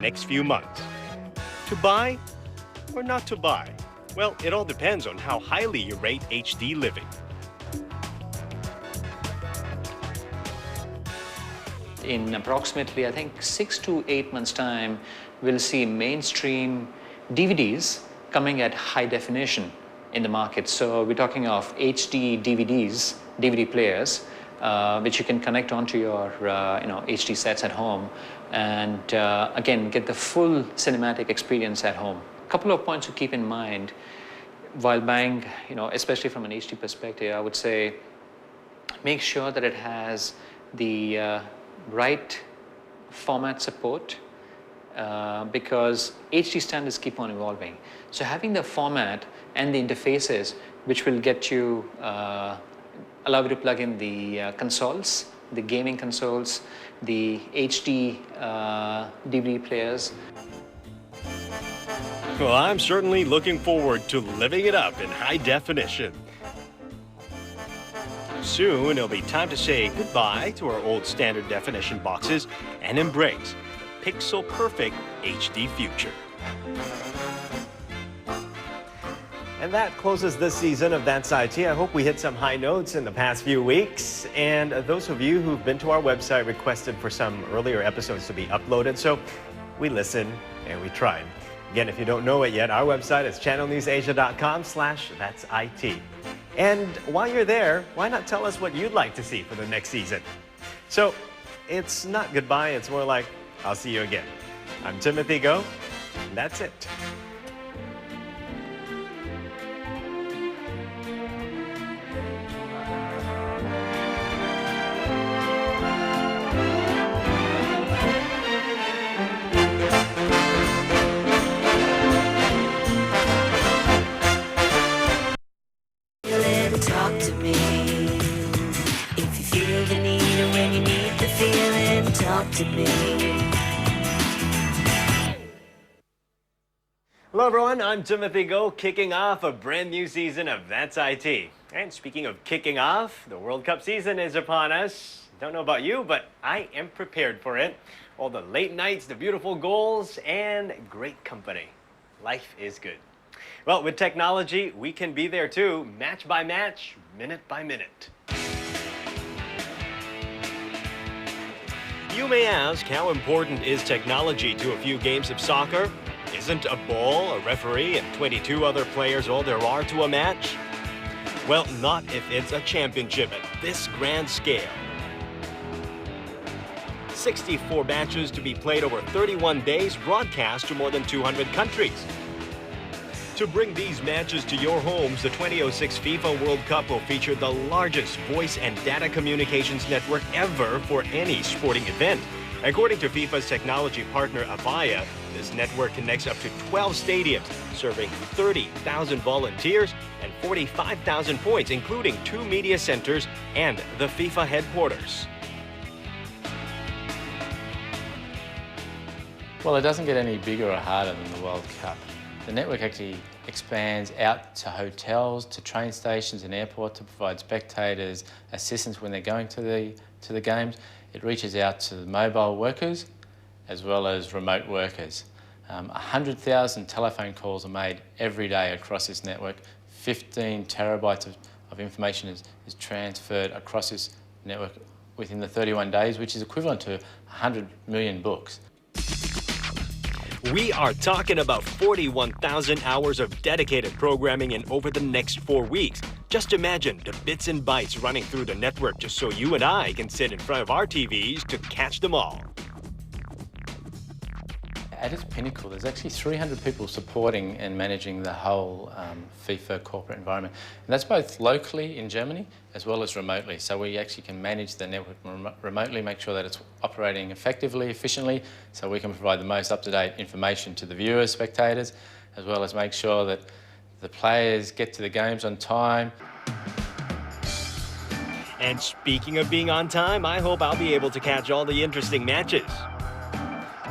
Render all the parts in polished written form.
next few months. To buy or not to buy? Well, it all depends on how highly you rate HD living. In approximately, I think, 6 to 8 months' time, we'll see mainstream DVDs coming at high definition in the market. So we're talking of HD DVDs, DVD players, which you can connect onto your HD sets at home, and again get the full cinematic experience at home. A couple of points to keep in mind while buying, especially from an HD perspective. I would say make sure that it has the right format support, because HD standards keep on evolving. So having the format and the interfaces which will get you, allow you to plug in the consoles, the gaming consoles, the HD DVD players. Well, I'm certainly looking forward to living it up in high definition. Soon, it'll be time to say goodbye to our old standard definition boxes and embrace pixel-perfect HD future. And that closes this season of That's IT. I hope we hit some high notes in the past few weeks. And those of you who've been to our website requested for some earlier episodes to be uploaded. So we listened and we tried. Again, if you don't know it yet, our website is channelnewsasia.com/that'sit. And while you're there, why not tell us what you'd like to see for the next season? So it's not goodbye, it's more like, I'll see you again. I'm Timothy Go, and that's it. Talk to me if you feel the need or when you need the feeling. Talk to me. Hello everyone, I'm Timothy Go, kicking off a brand new season of That's IT. And speaking of kicking off, the World Cup season is upon us. Don't know about you, but I am prepared for it. All the late nights, the beautiful goals, and great company. Life is good. Well, with technology, we can be there too, match by match, minute by minute. You may ask, how important is technology to a few games of soccer? Isn't a ball, a referee, and 22 other players all there are to a match? Well, not if it's a championship at this grand scale. 64 matches to be played over 31 days, broadcast to more than 200 countries. To bring these matches to your homes, the 2006 FIFA World Cup will feature the largest voice and data communications network ever for any sporting event. According to FIFA's technology partner Avaya, this network connects up to 12 stadiums, serving 30,000 volunteers and 45,000 points, including 2 media centers and the FIFA headquarters. Well, it doesn't get any bigger or harder than the World Cup. The network actually expands out to hotels, to train stations and airports to provide spectators assistance when they're going to the games. It reaches out to the mobile workers as well as remote workers. 100,000 telephone calls are made every day across this network. 15 terabytes of information is transferred across this network within the 31 days, which is equivalent to 100 million books. We are talking about 41,000 hours of dedicated programming in over the next 4 weeks. Just imagine the bits and bytes running through the network just so you and I can sit in front of our TVs to catch them all. At its pinnacle, there's actually 300 people supporting and managing the whole FIFA corporate environment. And that's both locally in Germany as well as remotely. So we actually can manage the network remotely, make sure that it's operating effectively, efficiently, so we can provide the most up-to-date information to the viewers, spectators, as well as make sure that the players get to the games on time. And speaking of being on time, I hope I'll be able to catch all the interesting matches.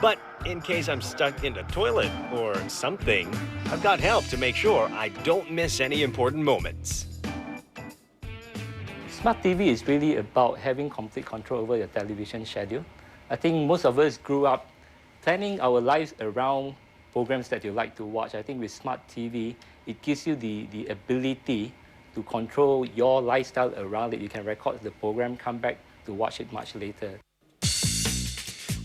But in case I'm stuck in the toilet or something, I've got help to make sure I don't miss any important moments. Smart TV is really about having complete control over your television schedule. I think most of us grew up planning our lives around programs that you like to watch. I think with smart TV, it gives you the ability to control your lifestyle around it. You can record the program, come back to watch it much later.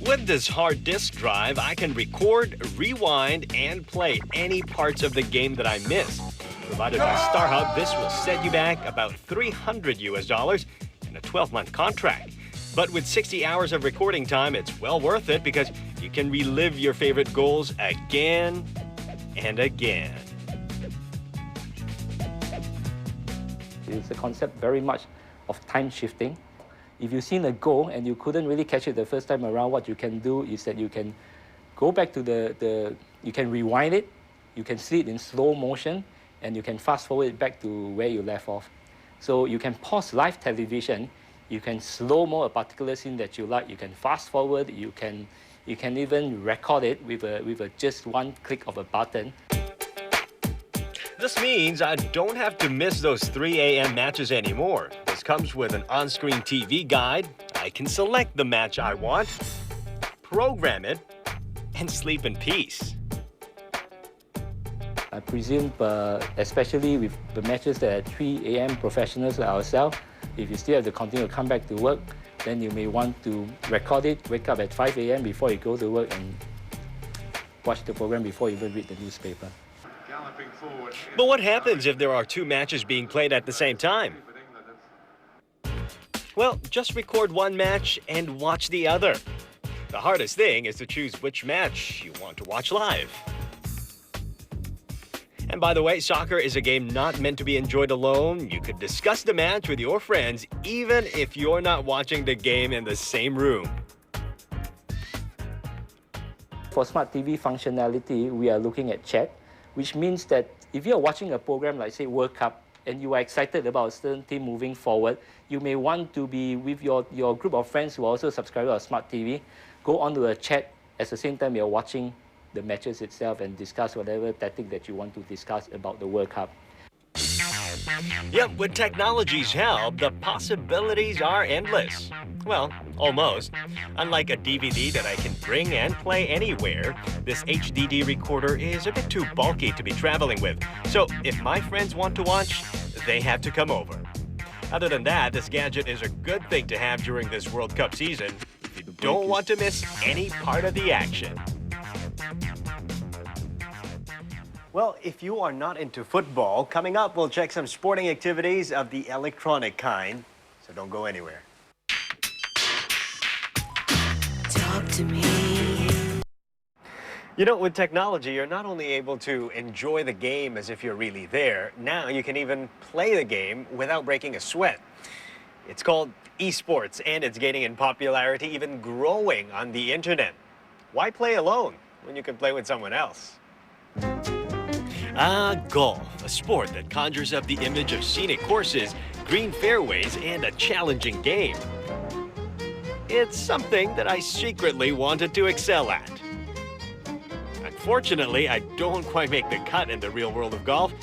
With this hard disk drive, I can record, rewind, and play any parts of the game that I miss. Provided by StarHub, this will set you back about $300 in a 12-month contract. But with 60 hours of recording time, it's well worth it because you can relive your favorite goals again and again. It's a concept very much of time shifting. If you've seen a goal and you couldn't really catch it the first time around, what you can do is that you can go back to you can rewind it, you can see it in slow motion, and you can fast forward it back to where you left off. So you can pause live television, you can slow-mo a particular scene that you like, you can fast forward, you can even record it with just one click of a button. This means I don't have to miss those 3 a.m. matches anymore. This comes with an on-screen TV guide. I can select the match I want, program it, and sleep in peace. I presume, especially with the matches that are 3 a.m. professionals like ourselves, if you still have to continue to come back to work, then you may want to record it, wake up at 5 a.m. before you go to work and watch the program before you even read the newspaper. But what happens if there are 2 matches being played at the same time? Well, just record one match and watch the other. The hardest thing is to choose which match you want to watch live. And by the way, soccer is a game not meant to be enjoyed alone. You could discuss the match with your friends even if you're not watching the game in the same room. For Smart TV functionality, we are looking at chat, which means that if you're watching a program like, say, World Cup, and you are excited about a certain team moving forward, you may want to be with your group of friends who are also subscribers of Smart TV, go onto a chat at the same time you're watching the matches itself and discuss whatever tactic that you want to discuss about the World Cup. Yep, with technology's help, the possibilities are endless. Well, almost. Unlike a DVD that I can bring and play anywhere, this HDD recorder is a bit too bulky to be traveling with. So if my friends want to watch, they have to come over. Other than that, this gadget is a good thing to have during this World Cup season if you don't want to miss any part of the action. Well, if you are not into football, coming up, we'll check some sporting activities of the electronic kind. So don't go anywhere. Talk to me. You know, with technology, you're not only able to enjoy the game as if you're really there, now you can even play the game without breaking a sweat. It's called esports, and it's gaining in popularity, even growing on the internet. Why play alone when you can play with someone else? Golf, a sport that conjures up the image of scenic courses, green fairways, and a challenging game. It's something that I secretly wanted to excel at. Unfortunately, I don't quite make the cut in the real world of golf.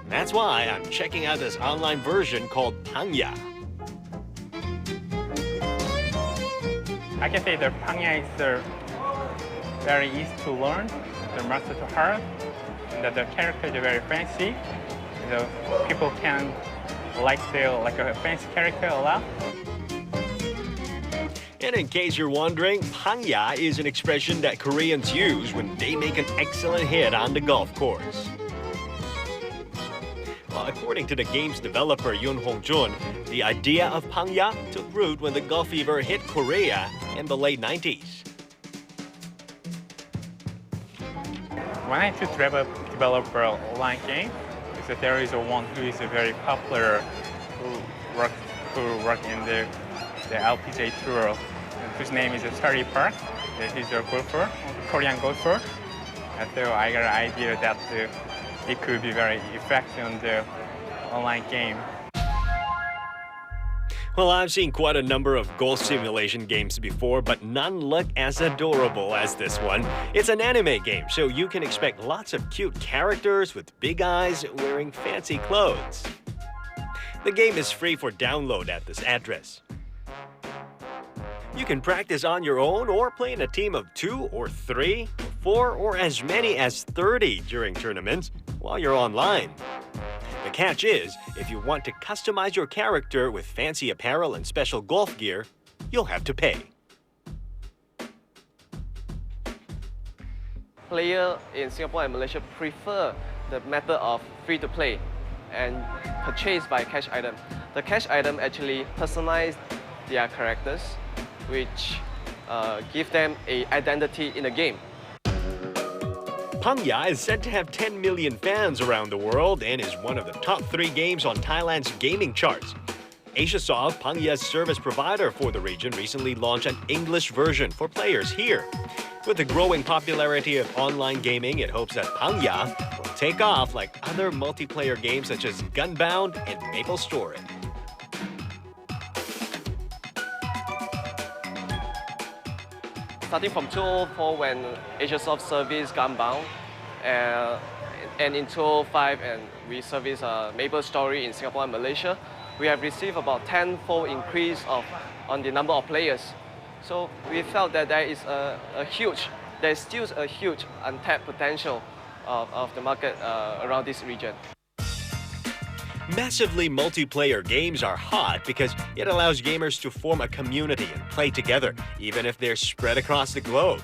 That's why I'm checking out this online version called Pangya. I can say that Pangya is very easy to learn, the master to hard, and that the characters are very fancy. The people can like a fancy character a lot. And in case you're wondering, Pangya is an expression that Koreans use when they make an excellent hit on the golf course. Well, according to the game's developer Yoon Hong-jun, the idea of Pangya took root when the Gulf fever hit Korea in the late 90s. When I to develop an online game, is that there is one who is a very popular who work in the LPGA tour, whose name is Terry Park. He's a golfer, Korean golfer. And so I got an idea that it could be very effective on the online game. Well, I've seen quite a number of golf simulation games before, but none look as adorable as this one. It's an anime game, so you can expect lots of cute characters with big eyes wearing fancy clothes. The game is free for download at this address. You can practice on your own or play in a team of 2 or 3 or 4 or as many as 30 during tournaments while you're online. The catch is, if you want to customize your character with fancy apparel and special golf gear, you'll have to pay. Players in Singapore and Malaysia prefer the method of free-to-play and purchase by cash item. The cash item actually personalize their characters, which give them an identity in the game. Pangya is said to have 10 million fans around the world and is one of the top 3 games on Thailand's gaming charts. Asiasoft, Pangya's service provider for the region, recently launched an English version for players here. With the growing popularity of online gaming, it hopes that Pangya will take off like other multiplayer games such as Gunbound and Maple Story. Starting from 2004 when Asiasoft serviced Gunbound, and in 2005 and we service Maple Story in Singapore and Malaysia, we have received about 10-fold increase on the number of players. So we felt that there is still a huge untapped potential of the market around this region. Massively multiplayer games are hot because it allows gamers to form a community and play together, even if they're spread across the globe.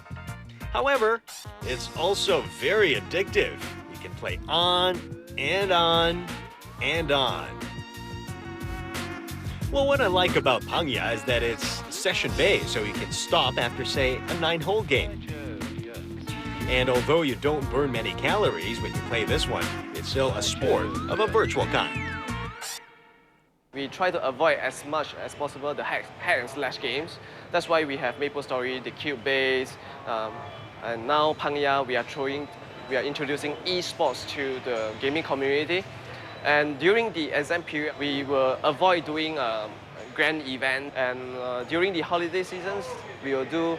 However, it's also very addictive. You can play on and on and on. Well, what I like about Pangya is that it's session-based, so you can stop after, say, a 9-hole game. And although you don't burn many calories when you play this one, it's still a sport of a virtual kind. We try to avoid as much as possible the hack and slash games. That's why we have Maple Story, the cube base, and now Pangya we are introducing esports to the gaming community. And during the exam period, we will avoid doing a grand event. And during the holiday seasons, we will do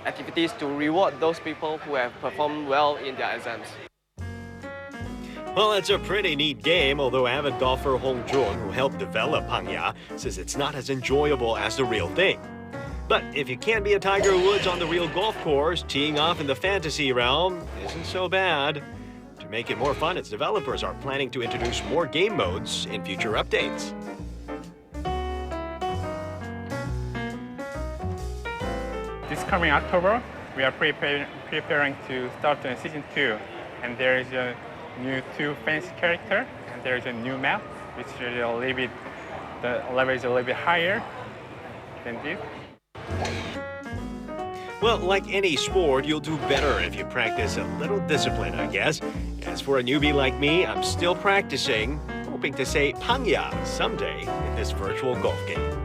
activities to reward those people who have performed well in their exams. Well, it's a pretty neat game, although avid golfer Hong Jun, who helped develop Pangya, says it's not as enjoyable as the real thing. But if you can't be a Tiger Woods on the real golf course, teeing off in the fantasy realm isn't so bad. To make it more fun, its developers are planning to introduce more game modes in future updates. This coming October, we are preparing to start season 2, and there is a new 2 fancy character, and there is a new map, which is a little bit, the level is a little bit higher than this. Well, like any sport, you'll do better if you practice a little discipline, I guess. As for a newbie like me, I'm still practicing, hoping to say Pangya someday in this virtual golf game.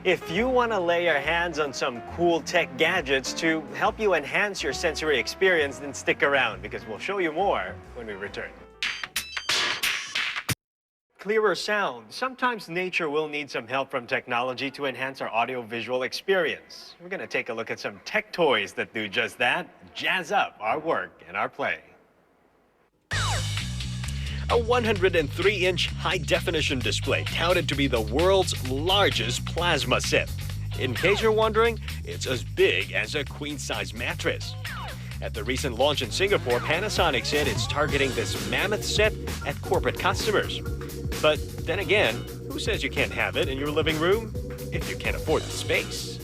If you want to lay your hands on some cool tech gadgets to help you enhance your sensory experience, then stick around because we'll show you more when we return. Clearer sound. Sometimes nature will need some help from technology to enhance our audio-visual experience. We're going to take a look at some tech toys that do just that, jazz up our work and our play. A 103-inch high-definition display touted to be the world's largest plasma set. In case you're wondering, it's as big as a queen-size mattress. At the recent launch in Singapore, Panasonic said it's targeting this mammoth set at corporate customers. But then again, who says you can't have it in your living room if you can't afford the space?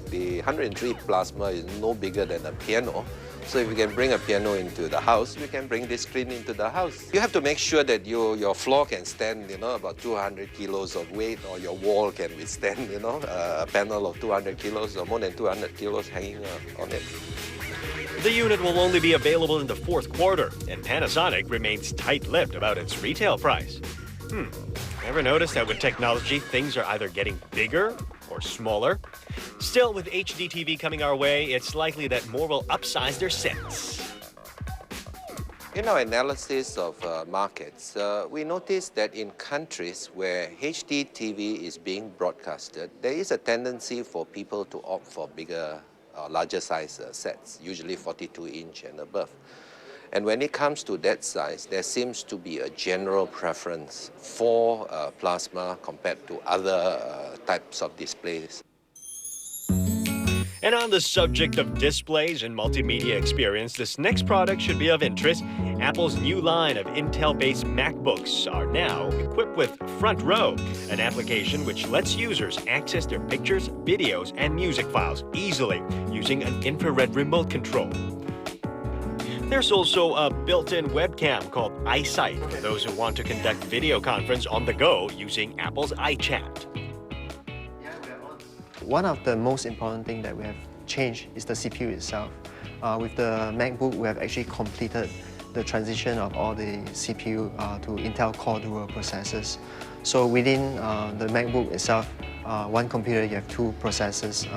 The 103 plasma is no bigger than a piano. So if you can bring a piano into the house, we can bring this screen into the house. You have to make sure that your floor can stand, about 200 kilos of weight, or your wall can withstand, a panel of 200 kilos or more than 200 kilos hanging on it. The unit will only be available in the 4th quarter, and Panasonic remains tight-lipped about its retail price. Ever notice that with technology, things are either getting bigger or smaller? Still, with HD TV coming our way, it's likely that more will upsize their sets. In our analysis of markets, we noticed that in countries where HD TV is being broadcasted, there is a tendency for people to opt for bigger, larger size sets, usually 42-inch and above. And when it comes to that size, there seems to be a general preference for plasma compared to other types of displays. And on the subject of displays and multimedia experience, this next product should be of interest. Apple's new line of Intel-based MacBooks are now equipped with Front Row, an application which lets users access their pictures, videos, and music files easily using an infrared remote control. There's also a built-in webcam called iSight for those who want to conduct video conference on the go using Apple's iChat. One of the most important things that we have changed is the CPU itself. With the MacBook, we have actually completed the transition of all the CPU to Intel Core Duo processors. So within the MacBook itself, one computer, you have two processors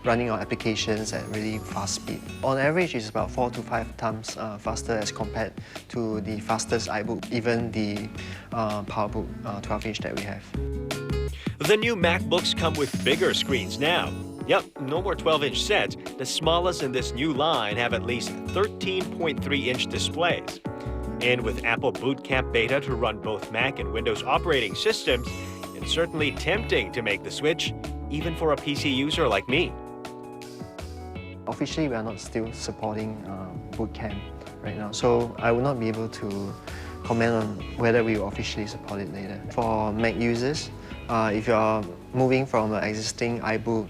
running on applications at really fast speed. On average, it's about 4 to 5 times faster as compared to the fastest iBook, even the PowerBook 12-inch that we have. The new MacBooks come with bigger screens now. Yep, no more 12-inch sets. The smallest in this new line have at least 13.3-inch displays. And with Apple Boot Camp Beta to run both Mac and Windows operating systems, it's certainly tempting to make the switch, even for a PC user like me. Officially, we are not still supporting Boot Camp right now, so I will not be able to comment on whether we will officially support it later. For Mac users, if you are moving from an existing iBook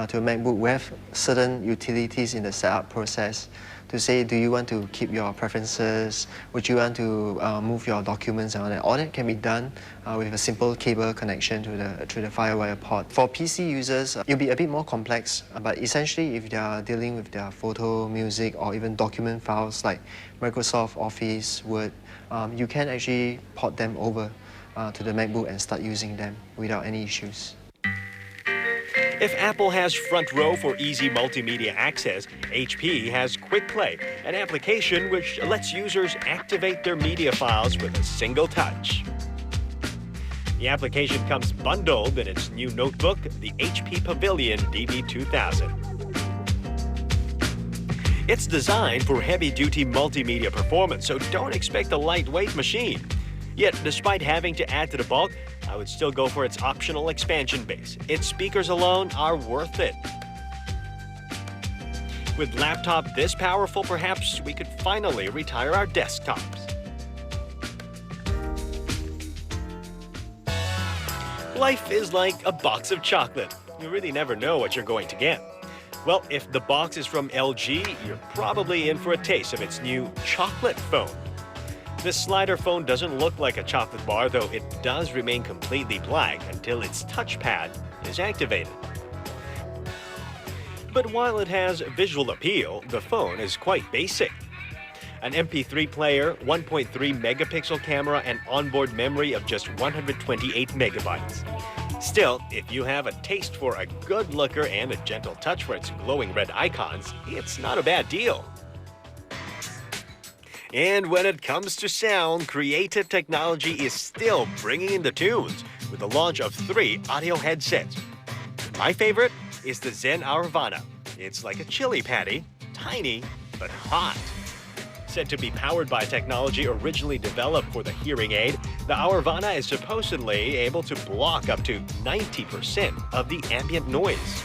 to a MacBook, we have certain utilities in the setup process to say, do you want to keep your preferences? Would you want to move your documents and all that? All that can be done with a simple cable connection to the FireWire port. For PC users, it'll be a bit more complex, but essentially if they are dealing with their photo, music, or even document files like Microsoft Office, Word, you can actually port them over to the MacBook and start using them without any issues. If Apple has Front Row for easy multimedia access, HP has Quick Play, an application which lets users activate their media files with a single touch. The application comes bundled in its new notebook, the HP Pavilion DB2000. It's designed for heavy-duty multimedia performance, so don't expect a lightweight machine. Yet, despite having to add to the bulk, I would still go for its optional expansion base. Its speakers alone are worth it. With laptop this powerful, perhaps we could finally retire our desktops. Life is like a box of chocolate. You really never know what you're going to get. Well, if the box is from LG, you're probably in for a taste of its new chocolate phone. This slider phone doesn't look like a chocolate bar, though it does remain completely black until its touchpad is activated. But while it has visual appeal, the phone is quite basic. An MP3 player, 1.3 megapixel camera, and onboard memory of just 128 megabytes. Still, if you have a taste for a good looker and a gentle touch for its glowing red icons, it's not a bad deal. And when it comes to sound, creative technology is still bringing in the tunes with the launch of 3 audio headsets. My favorite is the Zen Aravana. It's like a chili patty, tiny but hot. Said to be powered by technology originally developed for the hearing aid, the Aravana is supposedly able to block up to 90% of the ambient noise.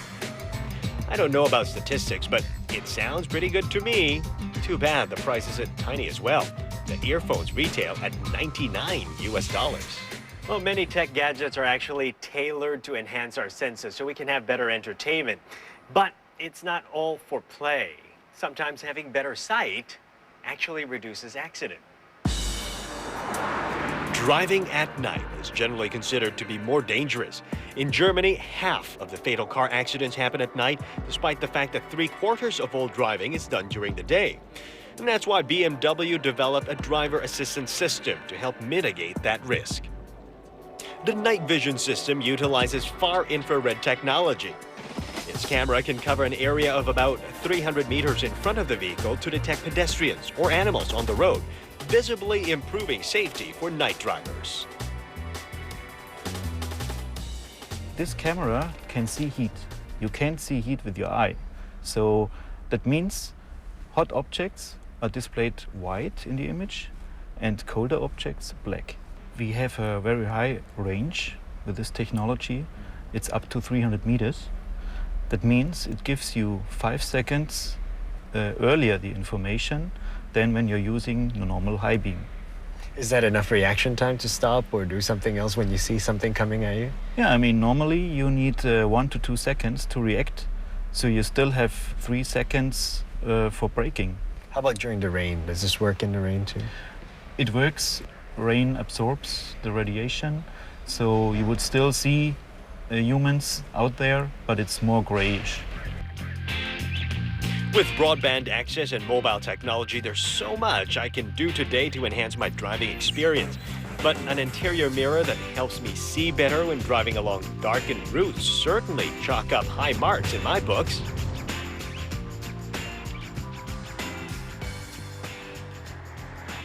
I don't know about statistics, but it sounds pretty good to me. Too bad the price isn't tiny as well. The earphones retail at $99. Well, many tech gadgets are actually tailored to enhance our senses so we can have better entertainment. But it's not all for play. Sometimes having better sight actually reduces accident. Driving at night is generally considered to be more dangerous. In Germany, half of the fatal car accidents happen at night, despite the fact that 3/4 of all driving is done during the day. And that's why BMW developed a driver assistance system to help mitigate that risk. The night vision system utilizes far infrared technology. Its camera can cover an area of about 300 meters in front of the vehicle to detect pedestrians or animals on the road, visibly improving safety for night drivers. This camera can see heat. You can't see heat with your eye. So that means hot objects are displayed white in the image and colder objects black. We have a very high range with this technology. It's up to 300 meters. That means it gives you 5 seconds earlier the information than when you're using the normal high beam. Is that enough reaction time to stop or do something else when you see something coming at you? Yeah, I mean, normally you need 1 to 2 seconds to react. So you still have 3 seconds for braking. How about during the rain? Does this work in the rain too? It works. Rain absorbs the radiation, so you would still see humans out there, but it's more grayish. With broadband access and mobile technology, there's so much I can do today to enhance my driving experience. But an interior mirror that helps me see better when driving along darkened routes certainly chalk up high marks in my books.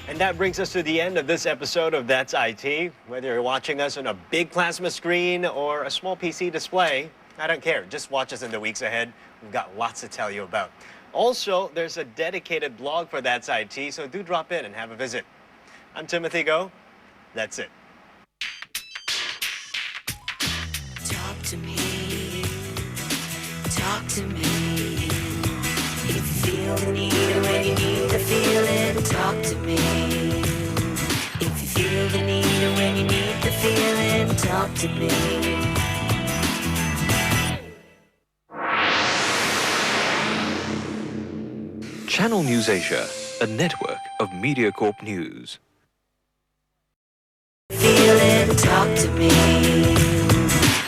And that brings us to the end of this episode of That's IT. Whether you're watching us on a big plasma screen or a small PC display, I don't care. Just watch us in the weeks ahead. We've got lots to tell you about. Also, there's a dedicated blog for That's IT, so do drop in and have a visit. I'm Timothy Go. That's it. Talk to me. Talk to me. If you feel the need or when you need the feeling, talk to me. If you feel the need or when you need the feeling, talk to me. Channel News Asia, a network of MediaCorp News. Feeling, talk to me.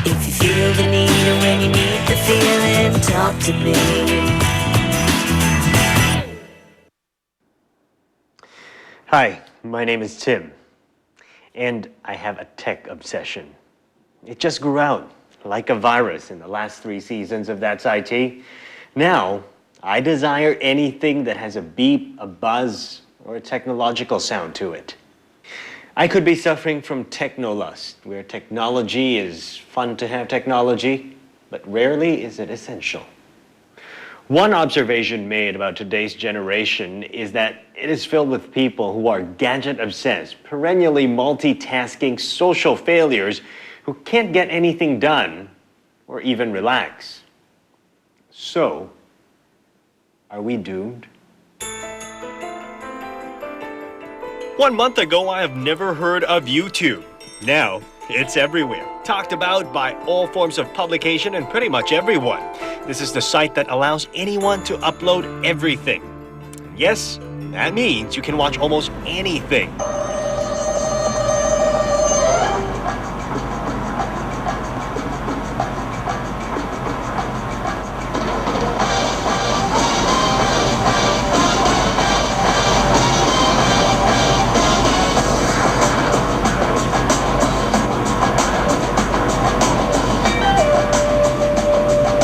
If you feel the need or when you need the feeling, talk to me. Hi, my name is Tim, and I have a tech obsession. It just grew out like a virus in the last 3 seasons of That's IT. Now, I desire anything that has a beep, a buzz, or a technological sound to it. I could be suffering from technolust, where technology is fun to have technology, but rarely is it essential. One observation made about today's generation is that it is filled with people who are gadget-obsessed, perennially multitasking social failures who can't get anything done or even relax. So, are we doomed? 1 month ago, I have never heard of YouTube. Now, it's everywhere. Talked about by all forms of publication and pretty much everyone. This is the site that allows anyone to upload everything. Yes, that means you can watch almost anything.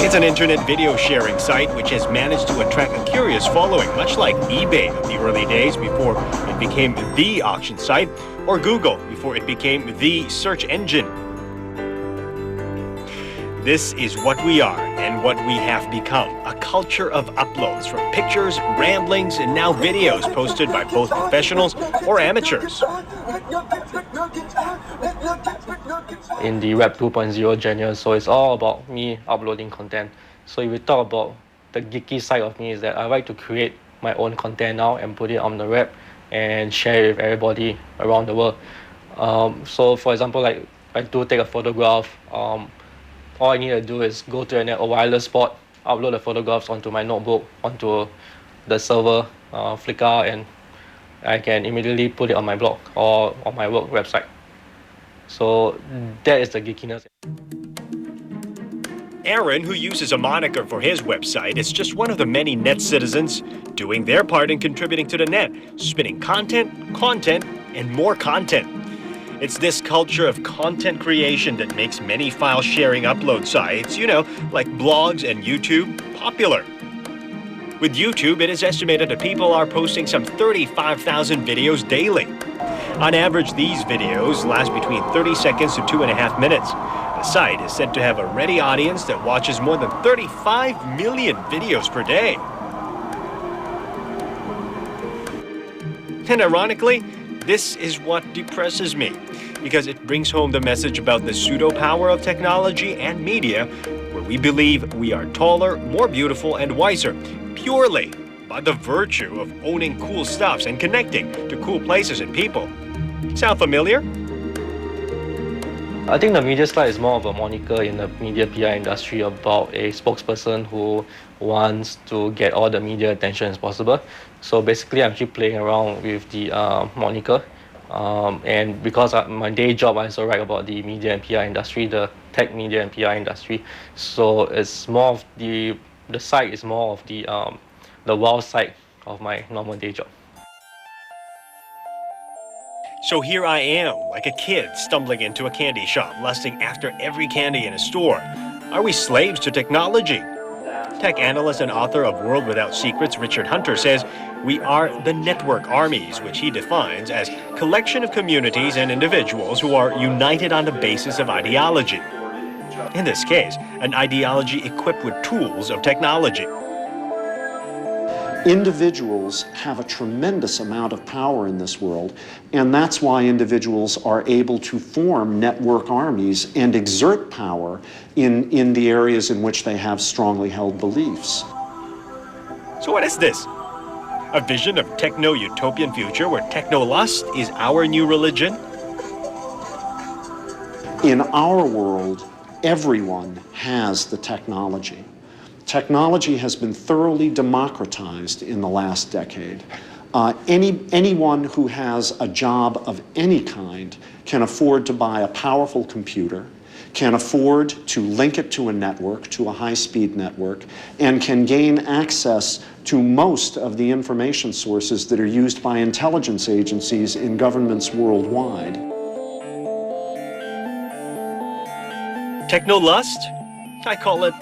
It's an internet video sharing site which has managed to attract a curious following, much like eBay of the early days before it became the auction site, or Google before it became the search engine. This is what we are and what we have become, a culture of uploads from pictures, ramblings, and now videos posted by both professionals or amateurs. In the Web 2.0 genre, so it's all about me uploading content. So if we talk about the geeky side of me, is that I like to create my own content now and put it on the web and share it with everybody around the world. So for example, like I do take a photograph, all I need to do is go to a wireless spot, upload the photographs onto my notebook, onto the server, Flickr, and I can immediately put it on my blog or on my work website. So that is the geekiness. Aaron, who uses a moniker for his website, is just one of the many net citizens doing their part in contributing to the net, spinning content, and more content. It's this culture of content creation that makes many file sharing upload sites, like blogs and YouTube, popular. With YouTube, it is estimated that people are posting some 35,000 videos daily. On average, these videos last between 30 seconds to 2.5 minutes. The site is said to have a ready audience that watches more than 35 million videos per day. And ironically, this is what depresses me, because it brings home the message about the pseudo-power of technology and media, where we believe we are taller, more beautiful, and wiser, purely by the virtue of owning cool stuffs and connecting to cool places and people. Sound familiar? I think the media slide is more of a moniker in the media PR industry about a spokesperson who wants to get all the media attention as possible. So basically, I'm keep playing around with the moniker. And because my day job, I also write about the media and PR industry, the tech media and PR industry. So it's more of the site is more of the wild side of my normal day job. So here I am, like a kid stumbling into a candy shop, lusting after every candy in a store. Are we slaves to technology? Tech analyst and author of World Without Secrets, Richard Hunter, says we are the network armies, which he defines as collection of communities and individuals who are united on the basis of ideology. In this case, an ideology equipped with tools of technology. Individuals have a tremendous amount of power in this world, and that's why individuals are able to form network armies and exert power in the areas in which they have strongly held beliefs. So what is this? A vision of techno-utopian future where techno-lust is our new religion? In our world, everyone has the technology. Technology has been thoroughly democratized in the last decade. Anyone who has a job of any kind can afford to buy a powerful computer, can afford to link it to a network, to a high-speed network, and can gain access to most of the information sources that are used by intelligence agencies in governments worldwide. Techno-lust? I call it